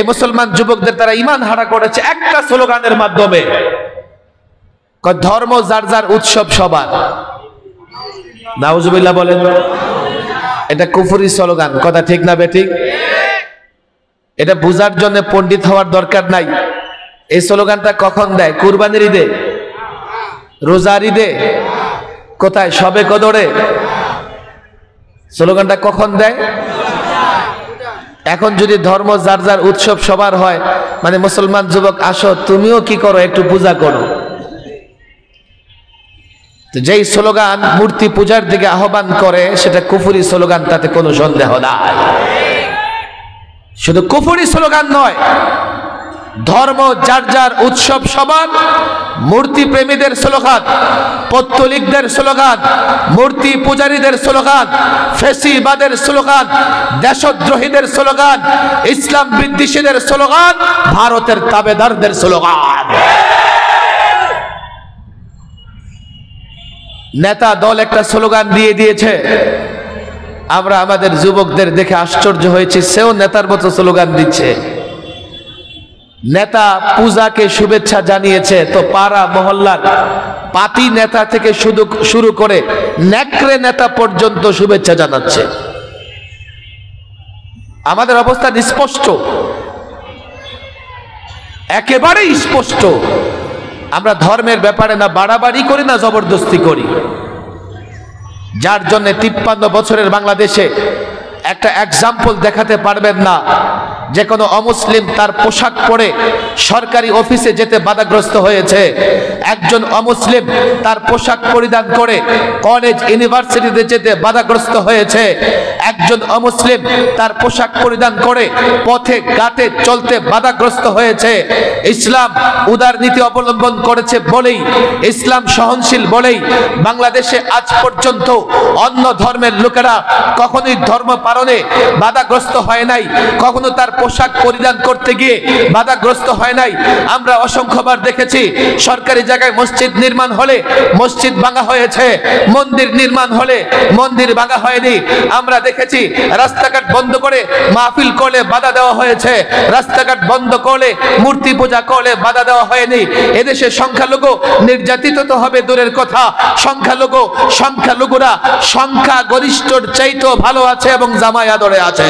এই মুসলমান যুবকদের তারা ঈমান হারা করেছে একটা স্লোগানের মাধ্যমে, ধর্ম যার যার উৎসব সবার। নাউজুবিল্লাহ বলেন। এটা কুফরি স্লোগান, কথা ঠিক না বেঠিক? এটা বুঝার জন্য পণ্ডিত হওয়ার দরকার নাই। এই স্লোগানটা কখন দেয়? কুরবানির ঈদে, রোজার ঈদে, কোথায়? শবে কদরে। স্লোগানটা কখন দেয়? এখন যদি ধর্ম যার যার উৎসব সবার হয়, মানে মুসলমান যুবক আসো, তুমিও কি করো, একটু পূজা করো। যেই স্লোগান মূর্তি পূজার দিকে আহ্বান করে সেটা কুফরি স্লোগান, তাতে কোনো সন্দেহ নাই। শুধু কুফরি স্লোগান নয়, ধর্ম যার যার উৎসব সবার, মূর্তি প্রেমীদের স্লোগান, পৌত্তলিকদের স্লোগান, মূর্তি পূজারীদের স্লোগান, ফেসিবাদের স্লোগান, দেশদ্রোহীদের স্লোগান, ইসলাম বিদ্বেষীদের স্লোগান, ভারতের তাবেদারদের স্লোগান। নেতা দল একটা স্লোগান দিয়ে দিয়েছে, আমরা আমাদের যুবকদের দেখে আশ্চর্য হয়েছি, সেও নেতার মতো স্লোগান দিচ্ছে। নেতা পূজাকে শুভেচ্ছা জানিয়েছে, তো পাড়া মহল্লার পাতি নেতা থেকে শুরু করে নেকড়ে নেতা পর্যন্ত শুভেচ্ছা জানাচ্ছে। আমাদের অবস্থা স্পষ্ট, একেবারেই স্পষ্ট। আমরা ধর্মের ব্যাপারে না বাড়াবাড়ি করি না জবরদস্তি করি, যার জন্য 53 বছরের বাংলাদেশে একটা এক্সাম্পল দেখাতে পারবেন না যে কোনো অমুসলিম তার পোশাক পরে সরকারি অফিসে যেতে বাধাগ্রস্ত হয়েছে, একজন অমুসলিম তার পোশাক পরিধান করে কলেজ ইউনিভার্সিটিতে যেতে বাধাগ্রস্ত হয়েছে, একজন অমুসলিম তার পোশাক পরিধান করে পথে ঘাটে চলতে বাধাগ্রস্ত হয়েছে। ইসলাম উদার নীতি অবলম্বন করেছে বলেই, ইসলাম সহনশীল বলেই বাংলাদেশে আজ পর্যন্ত অন্য ধর্মের লোকেরা কখনোই ধর্ম পালনে বাধাগ্রস্ত হয় নাই, কখনো তার পোশাক পরিধান করতে গিয়ে বাধাগ্রস্ত হয় নাই। আমরা অসংখ্যবার দেখেছি সরকারি জায়গায় মসজিদ নির্মাণ হলে মসজিদ ভাঙা হয়েছে, মন্দির নির্মাণ হলে মন্দির ভাঙা হয়নি। আমরা দেখেছি রাস্তাঘাট বন্ধ করে মাহফিল করলে বাধা দেওয়া হয়েছে, রাস্তাঘাট বন্ধ করলে মূর্তি পূজা করলে বাধা দেওয়া হয়নি। এদেশে সংখ্যালঘু নির্যাতিত তো হবে দূরের কথা, সংখ্যালঘুরা সংখ্যাগরিষ্ঠর চাইতেও ভালো আছে এবং জামাই আদরে আছে।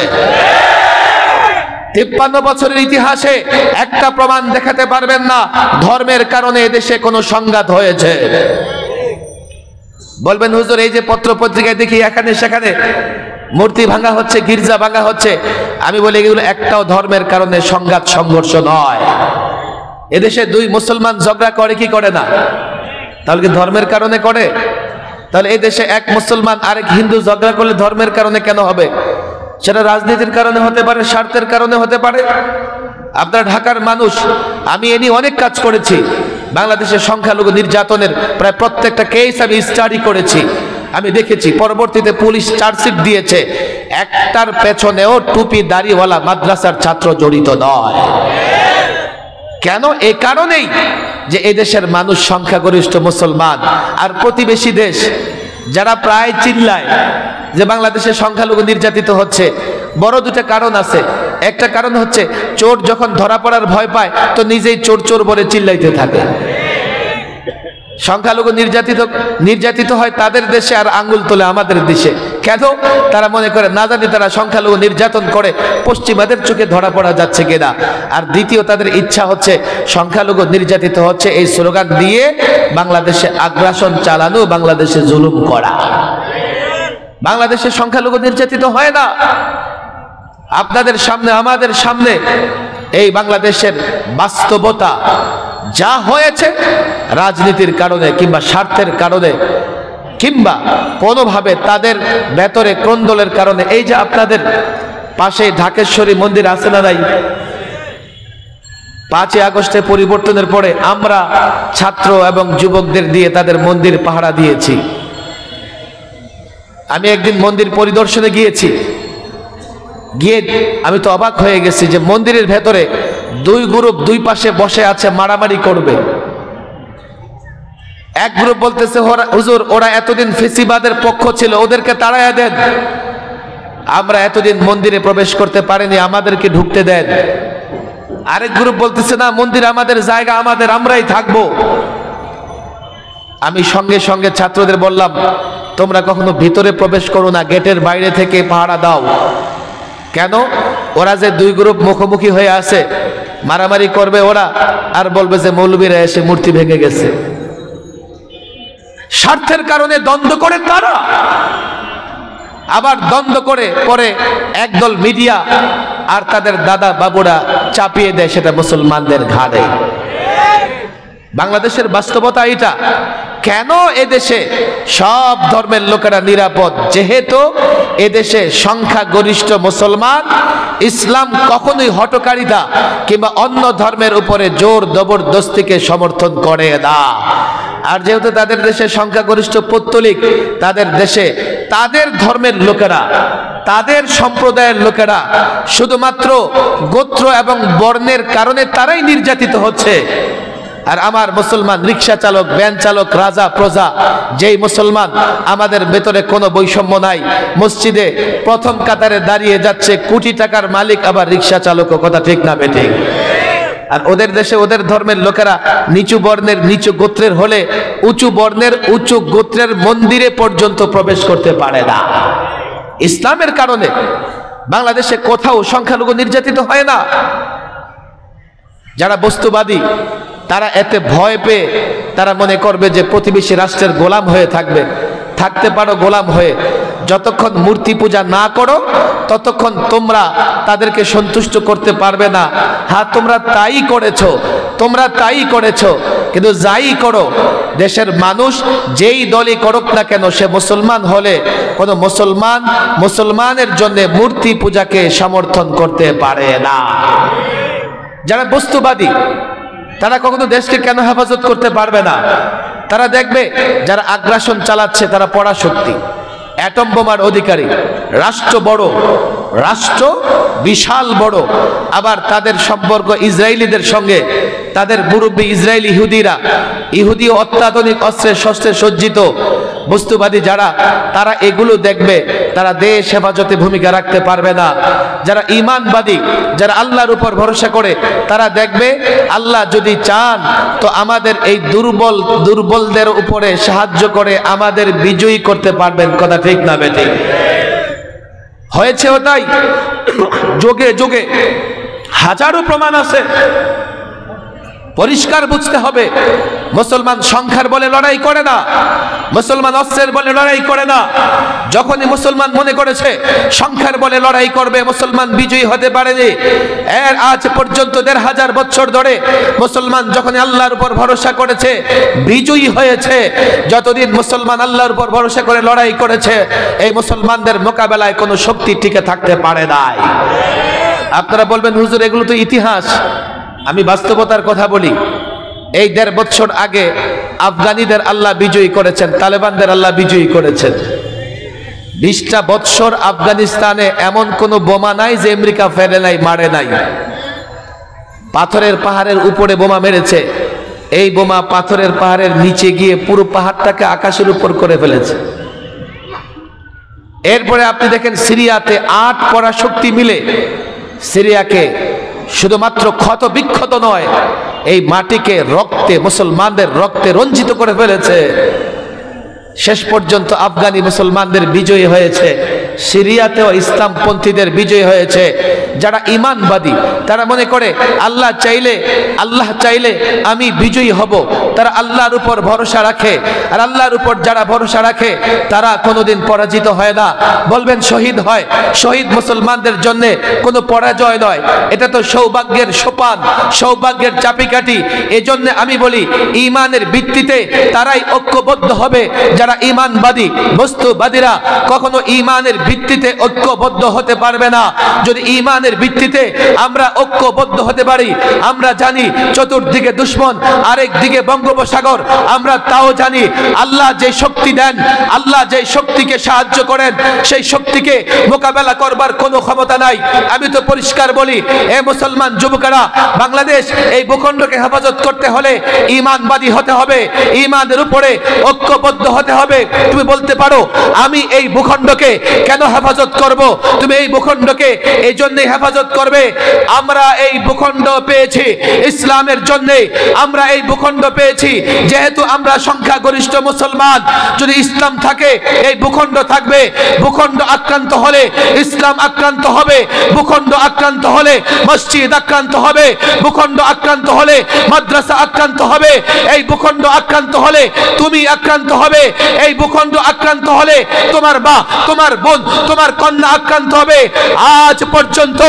53 বছরের ইতিহাসে একটা প্রমাণ দেখাতে পারবেন না ধর্মের কারণে এদেশে কোনো সংঘাত হয়েছে। বলবেন হুজুর এই যে পত্র পত্রিকায় দেখি এখানে সেখানে মূর্তি ভাঙা হচ্ছে, গির্জা ভাঙা হচ্ছে, আমি বলি এগুলো একটাও ধর্মের কারণে সংঘাত সংঘর্ষ নয়। এদেশে দুই মুসলমান ঝগড়া করে কি করে না? তাহলে কি ধর্মের কারণে করে? তাহলে এই দেশে এক মুসলমান আরেক হিন্দু ঝগড়া করলে ধর্মের কারণে কেন হবে? সেটা রাজনীতির কারণে হতে পারে, স্বার্থের কারণে হতে পারে। আপনার ঢাকার মানুষ, আমি এ নিয়ে অনেক কাজ করেছি, বাংলাদেশের সংখ্যালঘু নির্যাতনের প্রায় প্রত্যেকটা কেস আমি স্টাডি করেছি। আমি দেখেছি পরবর্তীতে পুলিশ চার্জশিট দিয়েছে, একটার পেছনেও টুপি দাড়িওয়ালা মাদ্রাসার ছাত্র জড়িত নয়। কেন? এই কারণেই যে এদেশের মানুষ সংখ্যাগরিষ্ঠ মুসলমান, আর প্রতিবেশী দেশ যারা প্রায় চিল্লায় যে বাংলাদেশের সংখ্যালঘু নির্যাতিত হচ্ছে, বড় দুটা কারণ আছে। একটা কারণ হচ্ছে চোর যখন ধরা পড়ার ভয় পায় তো নিজেই চোর চোর বলে চিল্লাইতে থাকে। সংখ্যালঘু নির্যাতিত হয় তাদের দেশে আর আঙ্গুল তোলে আমাদের দেশে। কেন? তারা মনে করে না জানি তারা সংখ্যালঘু নির্যাতন করে পশ্চিমাদের চোখে ধরা পড়া যাচ্ছে কিনা। আর দ্বিতীয় তাদের ইচ্ছা হচ্ছে সংখ্যালঘু নির্যাতিত হচ্ছে এই স্লোগান দিয়ে বাংলাদেশে আগ্রাসন চালানো, বাংলাদেশে জুলুম করা। বাংলাদেশে সংখ্যালঘু নির্যাতিত হয় না। আপনাদের সামনে আমাদের সামনে এই বাংলাদেশের বাস্তবতা যা হয়েছে রাজনীতির কারণে কিংবা স্বার্থের কারণে কিংবা কোনোভাবে তাদের ভেতরে কোন্দলের কারণে। এই যে আপনাদের পাশে ঢাকেশ্বরী মন্দির আছে না নাই? 5ই আগস্টে পরিবর্তনের পরে আমরা ছাত্র এবং যুবকদের দিয়ে তাদের মন্দির পাহারা দিয়েছি। আমি একদিন মন্দির পরিদর্শনে গিয়েছি, গিয়ে আমি তো অবাক হয়ে গেছি যে মন্দিরের ভেতরে দুই গ্রুপ দুই পাশে বসে আছে, মারামারি করবে। এক গ্রুপ বলতেছে হুজুর ওরা এতদিন ফেসিবাদের পক্ষ ছিল, ওদেরকে তাড়াইয়া দেন। আমরা এতদিন মন্দিরে প্রবেশ করতে পারিনি, আমাদেরকে ঢুকতে দেন। আরেক গ্রুপ বলতেছে না, মন্দির আমাদের জায়গা, আমাদের, আমরাই থাকবো। আমি সঙ্গে সঙ্গে ছাত্রদের বললাম, তোমরা কখনো ভিতরে প্রবেশ করো না, গেটের বাইরে থেকে পাহারা দাও। কেন? ওরা যে দুই গ্রুপ মুখোমুখি হয়ে আছে, মারামারি করবে ওরা, আর বলবে যে মৌলবীরা এসে মূর্তি ভেঙে গেছে। স্বার্থের কারণে দ্বন্দ্ব করে তারা, আবার দ্বন্দ্ব করে পরে একদল মিডিয়া আর তাদের দাদা বাবুরা চাপিয়ে দেয় সেটা মুসলমানদের ঘাড়ে। বাংলাদেশের বাস্তবতা এটা। কেন এদেশে সব ধর্মের লোকেরা নিরাপদ? যেহেতু এদেশে সংখ্যাগরিষ্ঠ মুসলমান। ইসলাম কখনোই হঠকারিতা কিংবা অন্য ধর্মের উপরে জোর জবরদস্তিকে সমর্থন করে না। আর যেহেতু তাদের দেশে সংখ্যাগরিষ্ঠ পৌত্তলিক, তাদের দেশে তাদের ধর্মের লোকেরা, তাদের সম্প্রদায়ের লোকেরা শুধুমাত্র গোত্র এবং বর্ণের কারণে তারাই নির্যাতিত হচ্ছে। আর আমার মুসলমান রিক্সা চালক, ভ্যান চালক, রাজা প্রজা, যেই মুসলমান আমাদের ভেতরে কোনো বৈষম্য নাই, মসজিদে প্রথম কাতারে দাঁড়িয়ে যাচ্ছে, কোটি টাকার মালিক আবার রিক্সা চালকও, কথা ঠিক না বেঠিক? আর ওদের দেশে ওদের ধর্মের লোকেরা নিচু বর্ণের, নিচু গোত্রের হলে উঁচু বর্ণের, উঁচু গোত্রের মন্দিরে পর্যন্ত প্রবেশ করতে পারে না। ইসলামের কারণে বাংলাদেশে কোথাও সংখ্যালঘু নির্যাতিত হয় না। যারা বস্তুবাদী তারা এতে ভয় পেয়ে তারা মনে করবে যে প্রতিবেশী রাষ্ট্রের গোলাম হয়ে থাকবে। থাকতে পারো গোলাম হয়ে, যতক্ষণ মূর্তি পূজা না করো ততক্ষণ তোমরা তাদেরকে সন্তুষ্ট করতে পারবে না। হ্যাঁ, তোমরা তাই করেছো, তোমরা তাই করেছো, কিন্তু যাই করো, দেশের মানুষ যেই দলই করুক না কেন, সে মুসলমান হলে কোনো মুসলমান মুসলমানের জন্য মূর্তি পূজাকে সমর্থন করতে পারে না। যারা বস্তুবাদী তারা কখনো দেশকে কেন হেফাজত করতে পারবে না? তারা দেখবে যারা আগ্রাসন চালাচ্ছে তারা পরাশক্তি, অ্যাটম বোমার অধিকারী, রাষ্ট্র বড়, রাষ্ট্র বিশাল বড়, আবার তাদের সম্পর্ক ইসরায়েলিদের সঙ্গে, তাদের মুরব্বী ইসরায়েলি ইহুদিরা, ইহুদি অত্যাধুনিক অস্ত্রে শস্ত্রে সজ্জিত বস্তুবাদী যারা, তারা এগুলো দেখবে, তারা দেশ হেফাজতে ভূমিকা রাখতে পারবে না। যারা ঈমানবাদী, যারা আল্লাহর উপর ভরসা করে, তারা দেখবে আল্লাহ যদি চান তো আমাদের এই দুর্বলদের উপরে সাহায্য করে আমাদের বিজয়ী করতে পারবেন, কথা ঠিক না বেঠিক? হয়েছেও তাই। যোগে যোগে হাজারো প্রমাণ আছে। পরিষ্কার বুঝতে হবে, মুসলমান সংখ্যার বলে লড়াই করে না, মুসলমান অস্ত্রের বলে লড়াই করে না। যখনই মুসলমান মনে করেছে সংখ্যার বলে লড়াই করবে, মুসলমান বিজয়ী হতে পারেনি। এর আজ পর্যন্ত ১৫০০ বছর ধরে মুসলমান যখন আল্লাহর উপর ভরসা করেছে বিজয়ী হয়েছে। যতদিন মুসলমান আল্লাহর উপর ভরসা করে লড়াই করেছে, এই মুসলমানদের মোকাবেলায় কোনো শক্তি টিকে থাকতে পারে নাই। আপনারা বলবেন হুজুর এগুলো তো ইতিহাস। আমি বাস্তবতার কথা বলি। এই ১.৫ বছর আগে আফগানিদের আল্লাহ বিজয়ী করেছেন, তালেবানদের আল্লাহ বিজয়ী করেছেন। ২০টা বৎসর আফগানিস্তানে এমন কোনো বোমা নাই যে আমেরিকা ফেলে নাই, মারে নাই। পাথরের পাহাড়ের উপরে বোমা মেরেছে, এই বোমা পাথরের পাহাড়ের নিচে গিয়ে পুরো পাহাড়টাকে আকাশের উপর করে ফেলেছে। এরপরে আপনি দেখেন সিরিয়াতে ৮ পরাশক্তি মিলে সিরিয়াকে শুধুমাত্র ক্ষত বিক্ষত নয়, এই মাটিকে রক্তে, মুসলমানদের রক্তে রঞ্জিত করে ফেলেছে। শেষ পর্যন্ত আফগানি মুসলমানদের বিজয়ী হয়েছে, সিরিয়াতেও ইসলামপন্থীদের বিজয় হয়েছে। যারা ঈমানবাদী তারা মনে করে আল্লাহ চাইলে আমি বিজয়ী হব, তারা আল্লাহর উপর ভরসা রাখে। আর আল্লাহর উপর যারা ভরসা রাখে তারা কোনোদিন পরাজিত হয় না। বলবেন শহীদ হয়, শহীদ মুসলমানদের জন্য কোনো পরাজয় নয়, এটা তো সৌভাগ্যের সোপান, সৌভাগ্যের চাপিকাঠি। এজন্য আমি বলি ঈমানের ভিত্তিতে তারাই ঐক্যবদ্ধ হবে যারা ঈমানবাদী। বস্তুবাদীরা কখনো ঈমানের ভিত্তিতে ঐক্যবদ্ধ হতে পারবে না। যদি ঈমান ইমানের ভিত্তিতে আমরা ঐক্যবদ্ধ হতে পারি। আমরা জানি চতুর্দিকে দুশ্মন, আরেক দিকে বঙ্গোপসাগর, আমরা তাও জানি আল্লাহ যে শক্তি দেন, আল্লাহ যে শক্তিকে সাহায্য করেন, সেই শক্তিকে মোকাবেলা করবার কোনো ক্ষমতা নাই। আমি তো পরিষ্কার বলি, এ মুসলমান যুবকেরা, বাংলাদেশ এই ভূখণ্ডকে হেফাজত করতে হলে ঈমানবাদী হতে হবে, ঈমানের উপরে ঐক্যবদ্ধ হতে হবে। তুমি বলতে পারো আমি এই ভূখণ্ডকে কেন হেফাজত করব? তুমি এই ভূখণ্ডকে এই জন্যই হেফাজত করবে, আমরা এই ভূখণ্ড পেয়েছি ইসলামের জন্যে, আমরা এই ভূখণ্ড পেয়েছি যেহেতু আমরা সংখ্যাগরিষ্ঠ মুসলমান। যদি ইসলাম থাকে এই ভূখণ্ড থাকবে, ভূখণ্ড আক্রান্ত হলে ইসলাম আক্রান্ত হবে, ভূখণ্ড আক্রান্ত হলে মসজিদ আক্রান্ত হবে, ভূখণ্ড আক্রান্ত হলে মাদ্রাসা আক্রান্ত হবে, এই ভূখণ্ড আক্রান্ত হলে তুমি আক্রান্ত হবে, এই ভূখণ্ড আক্রান্ত হলে তোমার মা, তোমার বোন, তোমার কন্যা আক্রান্ত হবে। আজ পর্যন্ত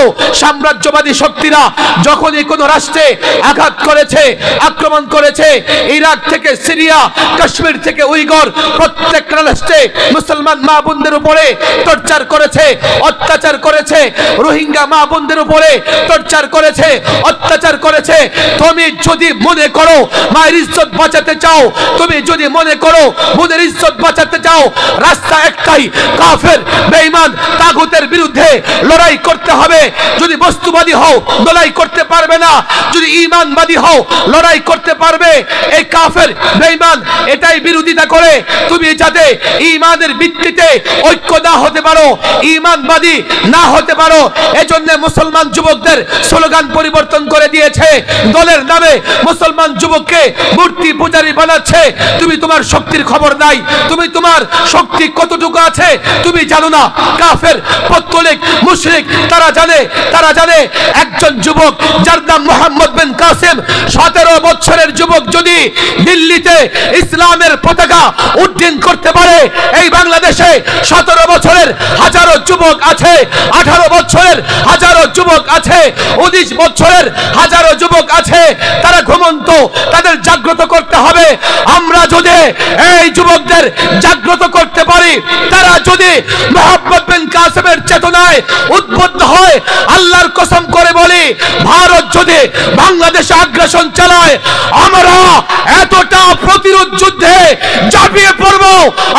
সাম্রাজ্যবাদী শক্তিরা যখনই কোনো রাষ্ট্রে আঘাত করেছে, আক্রমণ করেছে, ইরাক থেকে সিরিয়া, কাশ্মীর থেকে উইগর, প্রত্যেকটা রাষ্ট্রে মুসলমান মা বোনদের উপরে টর্চার করেছে, অত্যাচার করেছে, রোহিঙ্গা মা বোনদের উপরে টর্চার করেছে, অত্যাচার করেছে। তুমি যদি মনে করো মায়ের ইজ্জত বাঁচাতে চাও, তুমি যদি মনে করো বোনের ইজ্জত বাঁচাতে চাও, রাস্তা একটাই, কাফের বেঈমান তাগুতের বিরুদ্ধে লড়াই করতে হবে। যদি বস্তুবাদী হও লড়াই করতে পারবে না, যদি ঈমানবাদী হও লড়াই করতে পারবে। এই কাফের বেঈমান এটাই বিরোধিতা করে তুমি যাতে ঈমানের ভিত্তিতে ঐক্য না হতে পারো, ঈমানবাদী না হতে পারো। এজন্য মুসলমান যুবকদের স্লোগান পরিবর্তন করে দিয়েছে, দলের নামে মুসলমান যুবককে মূর্তি পূজারী বানাচ্ছে। তুমি তোমার শক্তির খবর নাই, তুমি তোমার শক্তি কতটুকু আছে তুমি জানো না। কাফের, পত্তলিক, মুশরিক তারা জানে একজন যুবক যার নাম মোহাম্মদ বিন কাসেম, 17 বছরের যুবক যদি দিল্লিতে ইসলামের পতাকা উড্ডীন করতে পারে, এই বাংলাদেশে 17 বছরের হাজারো যুবক আছে, 18 বছরের হাজারো যুবক আছে, 19 বছরের হাজারো যুবক আছে, তারা ঘুমন্ত, তাদের জাগ্রত করতে হবে। আমরা যদি এই যুবকদের জাগ্রত করতে পারি, তারা যদি মোহাম্মদ বিন কাসেমের চেতনায় উদ্বুদ্ধ হয়, আল্লাহর কসম করে বলি, ভারত যদি বাংলাদেশে আগ্রাসন চালায়, আমরা এতটা প্রতিরোধ যুদ্ধে ঝাঁপিয়ে পড়ব,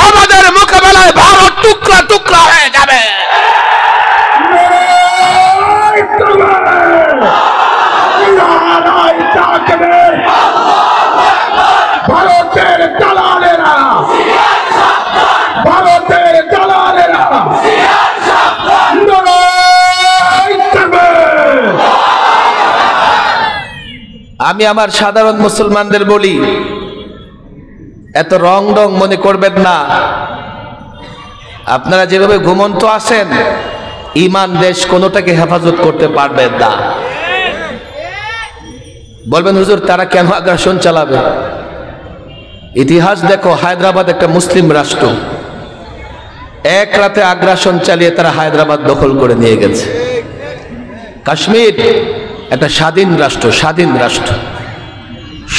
আমাদের মোকাবেলায় ভারত টুকরা টুকরা হয়ে যাবে। ভারতের দালালেরা, ভারতের দালালেরা আমি আমার সাধারণ মুসলমানদের বলি, এত রং ডং মনে করবেন না। আপনারা যেভাবে ঘুমন্ত আছেন, ঈমান দেশ কোনোটাকে হেফাজত করতে পারবেন না। বলবেন হুজুর তারা কেন আগ্রাসন চালাবে? ইতিহাস দেখো, হায়দ্রাবাদ একটা মুসলিম রাষ্ট্র, এক রাতে আগ্রাসন চালিয়ে তারা হায়দ্রাবাদ দখল করে নিয়ে গেছে। কাশ্মীর একটা স্বাধীন রাষ্ট্র,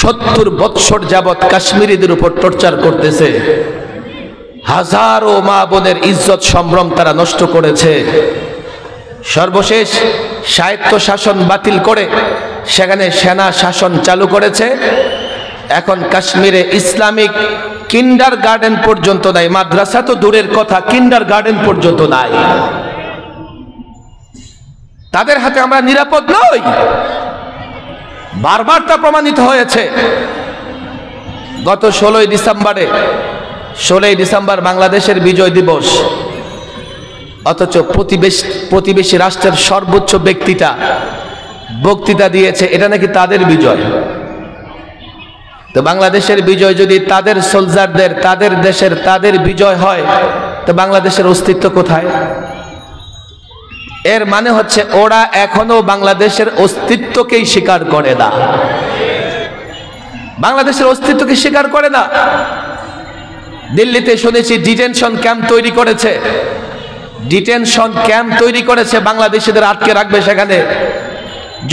70 বৎসর যাবৎ কাশ্মীরিদের উপর টর্চার করতেছে, হাজারো মা বোনের ইজ্জত সম্ভ্রম তারা নষ্ট করেছে। সর্বশেষ স্বায়ত্ত শাসন বাতিল করে সেখানে সেনা শাসন চালু করেছে। এখন কাশ্মীরে ইসলামিক কিন্ডার গার্ডেন পর্যন্ত নাই, মাদ্রাসা তো দূরের কথা, কিন্ডার গার্ডেন পর্যন্ত নাই। তাদের হাতে আমরা নিরাপদ নই, বারবার তা প্রমাণিত হয়েছে। গত 16ই ডিসেম্বর বাংলাদেশের বিজয় দিবস, অথচ প্রতিবেশী রাষ্ট্রের সর্বোচ্চ ব্যক্তিটা বক্তৃতা দিয়েছে এটা নাকি তাদের বিজয়। তো বাংলাদেশের বিজয় যদি তাদের সোলজারদের, তাদের দেশের, তাদের বিজয় হয়, তো বাংলাদেশের অস্তিত্ব কোথায়? এর মানে হচ্ছে ওরা এখনো বাংলাদেশের অস্তিত্বকেই স্বীকার করে না, বাংলাদেশের অস্তিত্বকে স্বীকার করে না। দিল্লিতে শুনেছি ডিটেনশন ক্যাম্প তৈরি করেছে, ডিটেনশন ক্যাম্প তৈরি করেছে, বাংলাদেশিদের আটকে রাখবে সেখানে,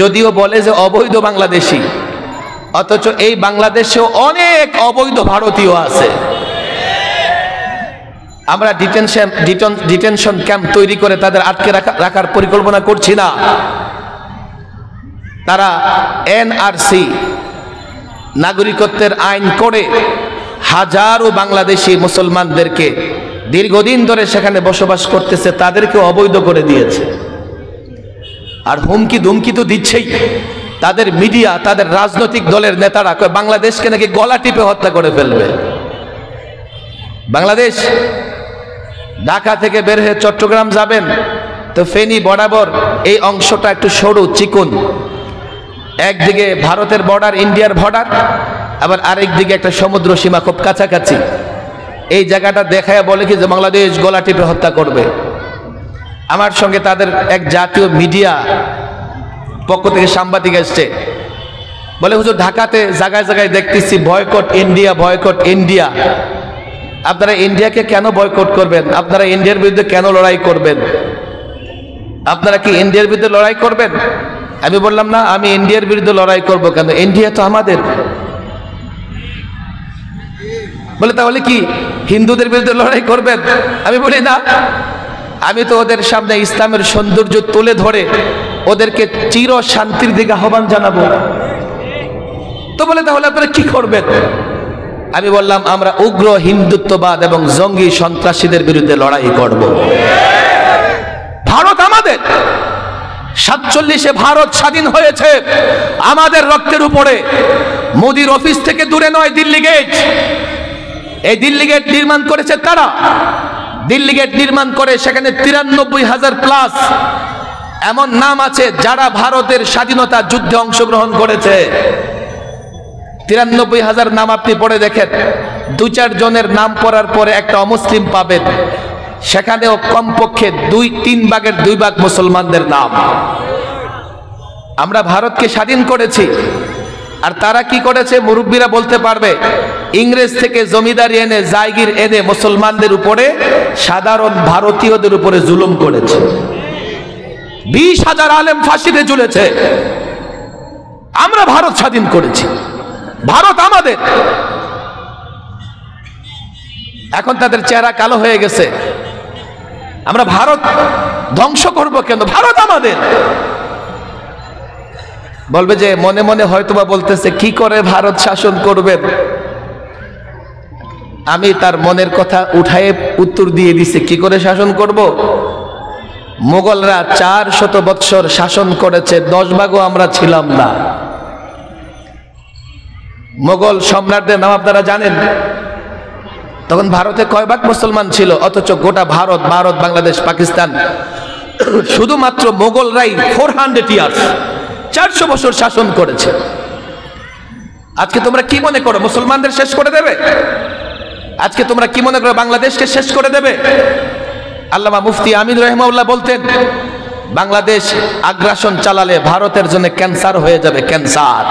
যদিও বলে যে অবৈধ বাংলাদেশি, অথচ এই বাংলাদেশেও অনেক অবৈধ ভারতীয় আছে। আমরা ডিটেনশন ক্যাম্প তৈরি করে তাদের আটকে রাখার পরিকল্পনা করছি না। তারা এনআরসি নাগরিকত্বের আইন করে হাজারো বাংলাদেশি মুসলমানদেরকে দীর্ঘদিন ধরে সেখানে বসবাস করতেছে তাদেরকে অবৈধ করে দিয়েছে। আর হুমকি ধুমকি তো দিচ্ছেই। তাদের মিডিয়া, তাদের রাজনৈতিক দলের নেতারা বাংলাদেশকে নাকি গলা টিপে হত্যা করে ফেলবে। বাংলাদেশ ঢাকা থেকে বের হয়ে চট্টগ্রাম যাবেন তো ফেনী বরাবর এই অংশটা একটু সরু চিকন, একদিকে ভারতের বর্ডার, ইন্ডিয়ার বর্ডার, আবার আরেক দিকে একটা সমুদ্র সীমা খুব কাছাকাছি। এই জায়গাটা দেখায় বলে কি যে বাংলাদেশ গলা টিপে হত্যা করবে। আমার সঙ্গে তাদের এক জাতীয় মিডিয়া পক্ষ থেকে সাংবাদিক এসছে, বলে হুজুর ঢাকাতে জায়গায় জায়গায় দেখতেছি বয়কট ইন্ডিয়া, বয়কট ইন্ডিয়া। আপনারা ইন্ডিয়াকে কেন বয়কট করবেন? আপনারা ইন্ডিয়ার বিরুদ্ধে কেন লড়াই করবেন? আপনারা কি ইন্ডিয়ার বিরুদ্ধে লড়াই করবেন? আমি বললাম না, আমি ইন্ডিয়ার বিরুদ্ধে লড়াই করব কেন, ইন্ডিয়া তো আমাদের। বলে তাহলে কি হিন্দুদের বিরুদ্ধে লড়াই করবেন? আমি বলি না, আমি তো ওদের সামনে ইসলামের সৌন্দর্য তুলে ধরে ওদেরকে চির শান্তির দিকে আহ্বান জানাবো। তো বলে তাহলে আপনারা কি করবেন? আমি বললাম আমরা উগ্র হিন্দুত্ববাদ এবং জঙ্গি সন্ত্রাসীদের বিরুদ্ধে লড়াই করব। ভারত আমাদের। 47-এ ভারত স্বাধীন হয়েছে আমাদের রক্তের উপরে। মোদির অফিস থেকে দূরে নয় দিল্লি গেট। এই দিল্লি গেট নির্মাণ করেছে তারা। দিল্লি গেট নির্মাণ করে সেখানে 93,000 প্লাস এমন নাম আছে যারা ভারতের স্বাধীনতা যুদ্ধে অংশগ্রহণ করেছে। 93,000 নাম আপনি পড়ে দেখেন, 2-4 জনের নাম পড়ার পরে একটা অমুসলিম পাবেন, সেখানেও কমপক্ষে 2-3 ভাগের 2 ভাগ মুসলমানদের নাম। আমরা ভারতকে স্বাধীন করেছি। আর তারা কি করেছে মুরব্বীরা বলতে পারবে, ইংরেজ থেকে জমিদারি এনে জায়গির এনে মুসলমানদের উপরে, সাধারণ ভারতীয়দের উপরে জুলুম করেছে। 20,000 আলেম ফাঁসিতে ঝুলেছে। আমরা ভারত স্বাধীন করেছি, ভারত আমাদের। এখন তাদের চেহারা কালো হয়ে গেছে। আমরা ভারত ধ্বংস করব কেন? ভারত আমাদের। বলবে যে মনে মনে হয়তোবা বলতেছে কি করে ভারত শাসন করবেন। আমি তার মনের কথা উঠায়ে উত্তর দিয়ে দিছি, কি করে শাসন করব। মোগলরা 400 বৎসর শাসন করেছে, 10 ভাগও আমরা ছিলাম না। মোগল সম্রাটদের নাম আপনারা জানেন। তখন ভারতে কয় ভাগ মুসলমান ছিল, অথচ গোটা ভারত, বাংলাদেশ, পাকিস্তান শুধুমাত্র মোগলরাই 400 ইয়ার্স, 400 বছর শাসন করেছে। আজকে তোমরা কি মনে করো মুসলমানদের শেষ করে দেবে? আজকে তোমরা কি মনে করো বাংলাদেশকে শেষ করে দেবে? আল্লামা মুফতি আমিন রহিমাহুল্লাহ বলতেন, বাংলাদেশ আগ্রাসন চালালে ভারতের জন্য ক্যান্সার হয়ে যাবে। ক্যান্সার,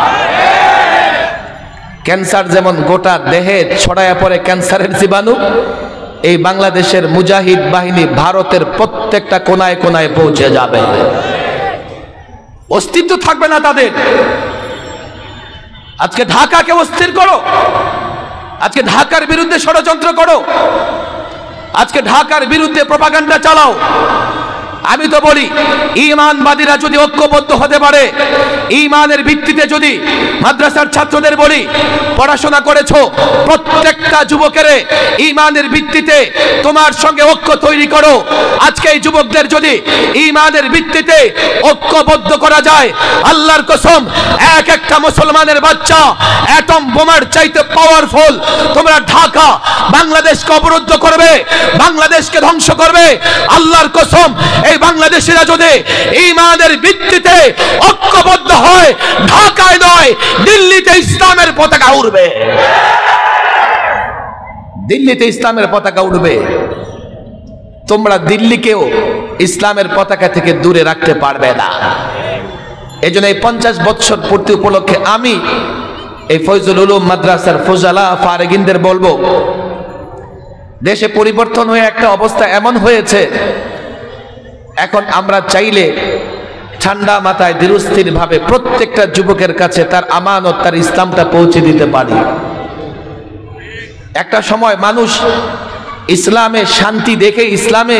ক্যান্সার যেমন গোটা দেহে ছড়ায়া পড়ে ক্যান্সারের জীবাণু, এই বাংলাদেশের মুজাহিদ বাহিনী ভারতের প্রত্যেকটা কোনায় কোনায় পৌঁছে যাবে। অস্তিত্ব থাকবে না তাদের। আজকে ঢাকাকে অস্থির করো, আজকে ঢাকার বিরুদ্ধে ষড়যন্ত্র করো, আজকে ঢাকার বিরুদ্ধে প্রপাগান্ডা চালাও। আমি তো বলি ঈমানবাদীরা যদি ঐক্যবদ্ধ হতে পারে, ঈমানের ভিত্তিতে যদি মাদ্রাসার ছাত্রদের বলি পড়াশোনা করেছো, প্রত্যেকটা যুবকের ঈমানের ভিত্তিতে তোমার সঙ্গে ঐক্য তৈরি করো। আজকে এই যুবকদের যদি ঈমানের ভিত্তিতে ঐক্যবদ্ধ করা যায়, আল্লাহর কসম এক একটা মুসলমানের বাচ্চা অ্যাটম বোমার চাইতে পাওয়ারফুল। তোমরা ঢাকা বাংলাদেশকে অবরুদ্ধ করবে, বাংলাদেশকে ধ্বংস করবে। আল্লাহর কসম এই বাংলাদেশিরা যদি ঈমানের ভিত্তিতে ঐক্যবদ্ধ হয়, ঢাকায় নয় দিল্লিতে ইসলামের পতাকা উড়বে। দিল্লিতে ইসলামের পতাকা উড়বে। তোমরা দিল্লিকেও ইসলামের পতাকা থেকে দূরে রাখতে পারবে না। এই জন্য এই 50 বছর পূর্তি উপলক্ষে আমি এই ফয়জুল উলুম মাদ্রাসার ফজলা ফারেগিনদের বলবো, দেশে পরিবর্তন হয়ে একটা অবস্থা এমন হয়েছে, এখন আমরা চাইলে ঠান্ডা মাথায় ধীরস্থির ভাবে প্রত্যেকটা যুবকের কাছে তার আমানত, তার ইসলামটা পৌঁছে দিতে পারি। একটা সময় মানুষ ইসলামে শান্তি দেখে ইসলামে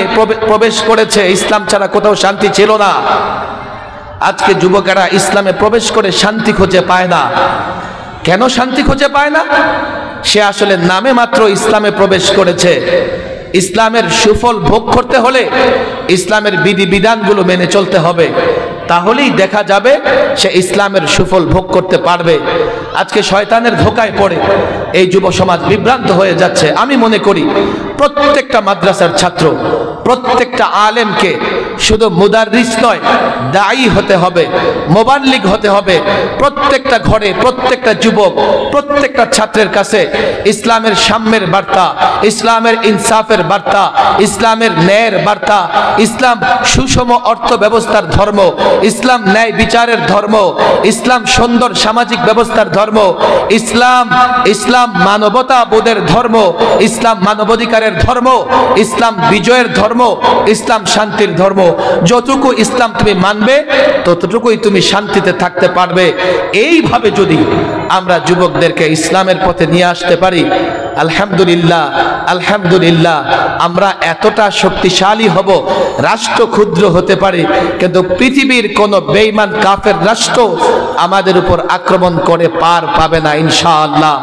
প্রবেশ করেছে, ইসলাম ছাড়া কোথাও শান্তি ছিল না। আজকে যুবকেরা ইসলামে প্রবেশ করে শান্তি খুঁজে পায় না। কেন শান্তি খুঁজে পায় না? সে আসলে নামে মাত্র ইসলামে প্রবেশ করেছে। ইসলামের সুফল ভোগ করতে হলে ইসলামের বিধিবিধানগুলো মেনে চলতে হবে, তাহলেই দেখা যাবে সে ইসলামের সুফল ভোগ করতে পারবে। আজকে শয়তানের ধোকায় পড়ে এই যুব সমাজ বিভ্রান্ত হয়ে যাচ্ছে। আমি মনে করি প্রত্যেকটা মাদ্রাসার ছাত্র, প্রত্যেকটা আলেমকে শুধু মুদাররিস নয়, দায়ী হতে হবে, মুবাল্লিগ হতে হবে। প্রত্যেকটা ঘরে, প্রত্যেকটা যুবক, প্রত্যেকটা ছাত্রের কাছে ইসলামের সাম্যের বার্তা, ইসলামের ইনসাফের বার্তা, ইসলামের ন্যায়ের বার্তা, ইসলাম সুষম অর্থ ব্যবস্থার ধর্ম, ইসলাম ন্যায় বিচারের ধর্ম, ইসলাম সুন্দর সামাজিক ব্যবস্থার ধর্ম, ইসলাম মানবতা বোধের ধর্ম, ইসলাম মানবাধিকারের ধর্ম, ইসলাম বিজয়ের ধর্ম, ইসলাম শান্তির ধর্ম। যতটুকু ইসলাম তুমি মানবে ততটুকুই তুমি শান্তিতে থাকতে পারবে। এইভাবে যদি আমরা যুবকদেরকে ইসলামের পথে নিয়ে আসতে পারি, আলহামদুলিল্লাহ, আলহামদুলিল্লাহ, আমরা এতটা শক্তিশালী হব। রাষ্ট্র ক্ষুদ্র হতে পারে, কিন্তু পৃথিবীর কোন বেঈমান কাফের রাষ্ট্র আমাদের উপর আক্রমণ করে পার পাবে না ইনশাআল্লাহ।